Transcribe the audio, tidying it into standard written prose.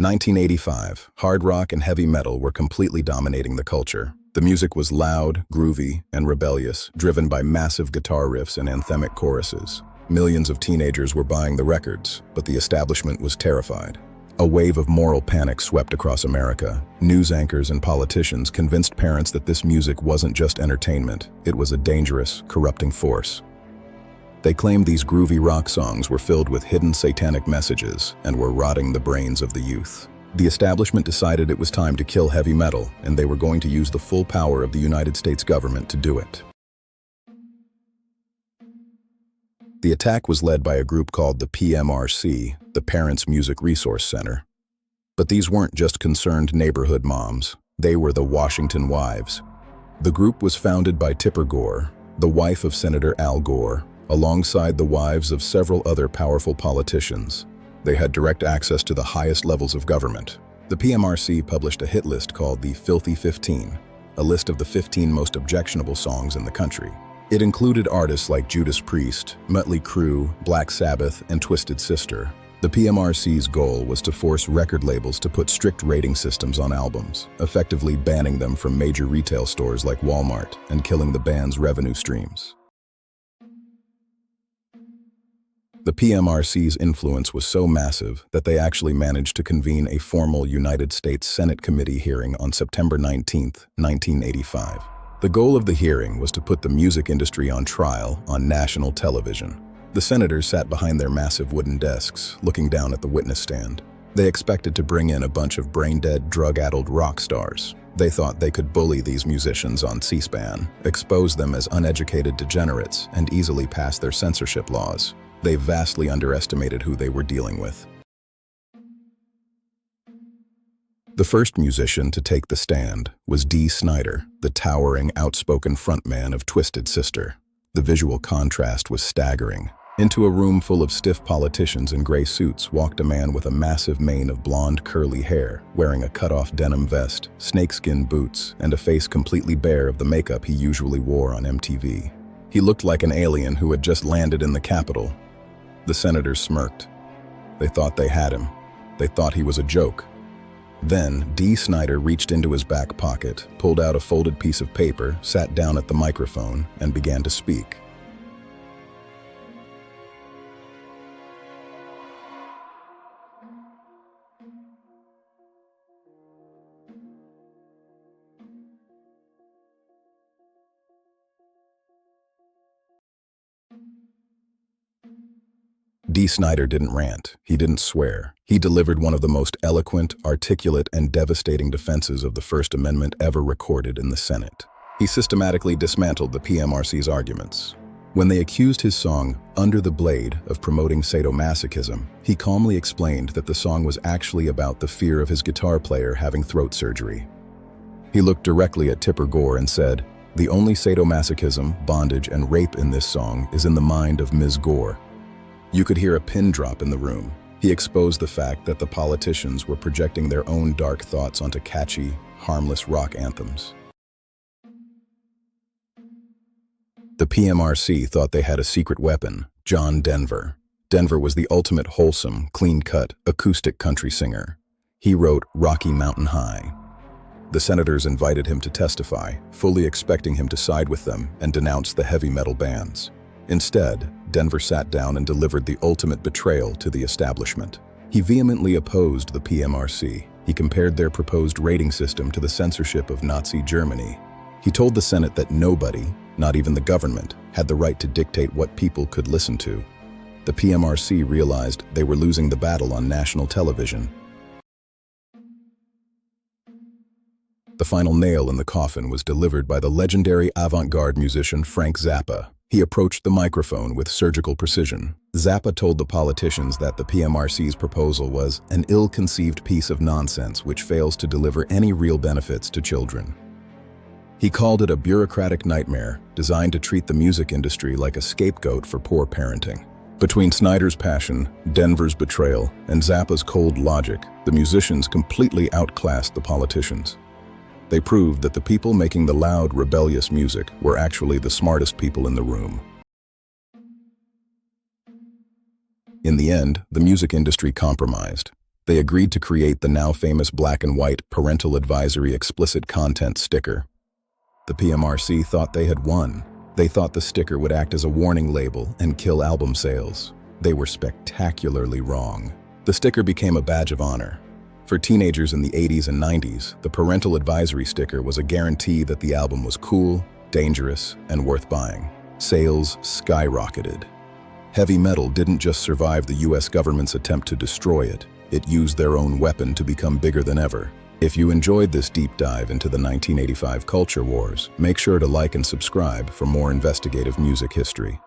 1985, hard rock and heavy metal were completely dominating the culture. The music was loud, groovy, and rebellious, driven by massive guitar riffs and anthemic choruses. Millions of teenagers were buying the records, but the establishment was terrified. A wave of moral panic swept across America. News anchors and politicians convinced parents that this music wasn't just entertainment, it was a dangerous, corrupting force. They claimed these groovy rock songs were filled with hidden satanic messages and were rotting the brains of the youth. The establishment decided it was time to kill heavy metal, and they were going to use the full power of the United States government to do it. The attack was led by a group called the PMRC, the Parents Music Resource Center. But these weren't just concerned neighborhood moms, they were the Washington Wives. The group was founded by Tipper Gore, the wife of Senator Al Gore, alongside the wives of several other powerful politicians. They had direct access to the highest levels of government. The PMRC published a hit list called the Filthy 15, a list of the 15 most objectionable songs in the country. It included artists like Judas Priest, Mötley Crüe, Black Sabbath, and Twisted Sister. The PMRC's goal was to force record labels to put strict rating systems on albums, effectively banning them from major retail stores like Walmart and killing the band's revenue streams. The PMRC's influence was so massive that they actually managed to convene a formal United States Senate committee hearing on September 19, 1985. The goal of the hearing was to put the music industry on trial on national television. The senators sat behind their massive wooden desks, looking down at the witness stand. They expected to bring in a bunch of brain-dead, drug-addled rock stars. They thought they could bully these musicians on C-SPAN, expose them as uneducated degenerates, and easily pass their censorship laws. They vastly underestimated who they were dealing with. The first musician to take the stand was Dee Snider, the towering, outspoken frontman of Twisted Sister. The visual contrast was staggering. Into a room full of stiff politicians in gray suits walked a man with a massive mane of blonde, curly hair, wearing a cut-off denim vest, snakeskin boots, and a face completely bare of the makeup he usually wore on MTV. He looked like an alien who had just landed in the Capitol. The senators smirked. They thought they had him. They thought he was a joke. Then, Dee Snider reached into his back pocket, pulled out a folded piece of paper, sat down at the microphone, and began to speak. Dee Snider didn't rant, he didn't swear. He delivered one of the most eloquent, articulate, and devastating defenses of the First Amendment ever recorded in the Senate. He systematically dismantled the PMRC's arguments. When they accused his song, Under the Blade, of promoting sadomasochism, he calmly explained that the song was actually about the fear of his guitar player having throat surgery. He looked directly at Tipper Gore and said, "The only sadomasochism, bondage, and rape in this song is in the mind of Ms. Gore." You could hear a pin drop in the room. He exposed the fact that the politicians were projecting their own dark thoughts onto catchy, harmless rock anthems. The PMRC thought they had a secret weapon, John Denver. Denver was the ultimate wholesome, clean-cut, acoustic country singer. He wrote Rocky Mountain High. The senators invited him to testify, fully expecting him to side with them and denounce the heavy metal bands. Instead, Denver sat down and delivered the ultimate betrayal to the establishment. He vehemently opposed the PMRC. He compared their proposed rating system to the censorship of Nazi Germany. He told the Senate that nobody, not even the government, had the right to dictate what people could listen to. The PMRC realized they were losing the battle on national television. The final nail in the coffin was delivered by the legendary avant-garde musician Frank Zappa. He approached the microphone with surgical precision. Zappa told the politicians that the PMRC's proposal was an ill-conceived piece of nonsense which fails to deliver any real benefits to children. He called it a bureaucratic nightmare designed to treat the music industry like a scapegoat for poor parenting. Between Snider's passion, Denver's betrayal, and Zappa's cold logic, the musicians completely outclassed the politicians. They proved that the people making the loud, rebellious music were actually the smartest people in the room. In the end, the music industry compromised. They agreed to create the now famous black and white Parental Advisory explicit content sticker. The PMRC thought they had won. They thought the sticker would act as a warning label and kill album sales. They were spectacularly wrong. The sticker became a badge of honor. For teenagers in the 80s and 90s, the Parental Advisory sticker was a guarantee that the album was cool, dangerous, and worth buying. Sales skyrocketed. Heavy metal didn't just survive the US government's attempt to destroy it. It used their own weapon to become bigger than ever. If you enjoyed this deep dive into the 1985 culture wars, make sure to like and subscribe for more investigative music history.